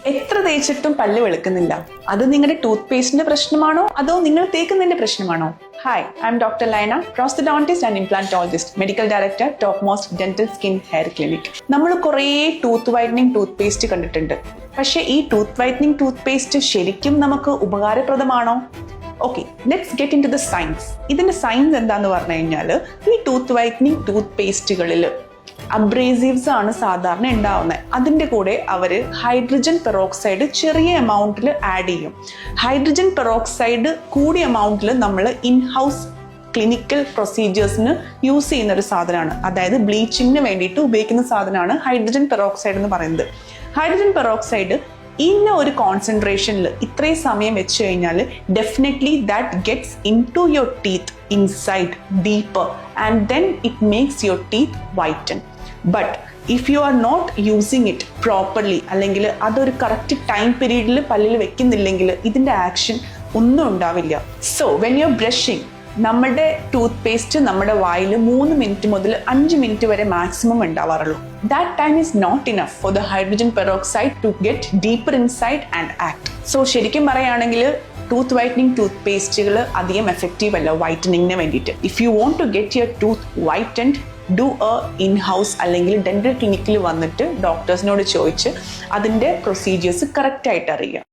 എത്ര തേച്ചിട്ടും പല്ല് വെളുക്കുന്നില്ല. അത് നിങ്ങളുടെ ടൂത്ത് പേസ്റ്റിന്റെ പ്രശ്നമാണോ അതോ നിങ്ങൾ തേക്കുന്നതിന്റെ പ്രശ്നമാണോ? Hi, I'm doctor Laina, prosthodontist and implantologist, medical director, top most dental skin hair clinic. നമ്മൾ കുറേ ടൂത്ത് വൈറ്റനിങ് ടൂത്ത് പേസ്റ്റ് കണ്ടിട്ടുണ്ട്. പക്ഷേ ഈ ടൂത്ത് വൈറ്റനിങ് ടൂത്ത് പേസ്റ്റ് ശരിക്കും നമുക്ക് ഉപകാരപ്രദമാണോ? Okay, let's get into the science. ഇതിന്റെ സയൻസ് എന്താന്ന് പറഞ്ഞു കഴിഞ്ഞാൽ, ഈ ടൂത്ത് വൈറ്റനിങ് ടൂത്ത് പേസ്റ്റുകളിൽ അബ്രേസീവ്സ് ആണ് സാധാരണ ഉണ്ടാവുന്നത്. അതിൻ്റെ കൂടെ അവർ ഹൈഡ്രജൻ പെറോക്സൈഡ് ചെറിയ എമൗണ്ടിൽ ആഡ് ചെയ്യും. ഹൈഡ്രജൻ പെറോക്സൈഡ് കൂടിയ എമൗണ്ടിൽ നമ്മൾ ഇൻ ഹൗസ് ക്ലിനിക്കൽ പ്രൊസീജിയേഴ്സിന് യൂസ് ചെയ്യുന്ന ഒരു സാധനമാണ്. അതായത് ബ്ലീച്ചിങ്ങിന് വേണ്ടിയിട്ട് ഉപയോഗിക്കുന്ന സാധനമാണ് ഹൈഡ്രജൻ പെറോക്സൈഡ് എന്ന് പറയുന്നത്. ഹൈഡ്രജൻ പെറോക്സൈഡ് ഇന്ന ഒരു കോൺസെൻട്രേഷനിൽ ഇത്രയും സമയം വെച്ച് കഴിഞ്ഞാൽ definitely that gets into your teeth inside deeper and then it makes your teeth whiten. But if you are not using it properly, അല്ലെങ്കിൽ അതൊരു കറക്റ്റ് ടൈം പീരീഡിൽ പല്ലിൽ വെക്കുന്നില്ലെങ്കിൽ ഇതിൻ്റെ ആക്ഷൻ ഒന്നും ഉണ്ടാവില്ല. So when you are brushing, നമ്മുടെ tooth paste നമ്മുടെ വായിൽ 3 minute മുതൽ 5 മിനിറ്റ് വരെ maximum ഉണ്ടാവാറുള്ളൂ. That time is not enough for the hydrogen peroxide to get deeper inside and act. So ശരിക്കും പറയുകയാണെങ്കിൽ ടൂത്ത് വൈറ്റനിങ് ടൂത്ത് പേസ്റ്റുകൾ അധികം എഫക്റ്റീവ് അല്ല വൈറ്റനിങ്ങിന് വേണ്ടിയിട്ട്. If you want to get your tooth whitened, do in house അല്ലെങ്കിൽ dental ക്ലിനിക്കിൽ വന്നിട്ട് ഡോക്ടേഴ്സിനോട് ചോദിച്ച് അതിൻ്റെ പ്രൊസീജിയേഴ്സ് കറക്റ്റായിട്ട് അറിയുക.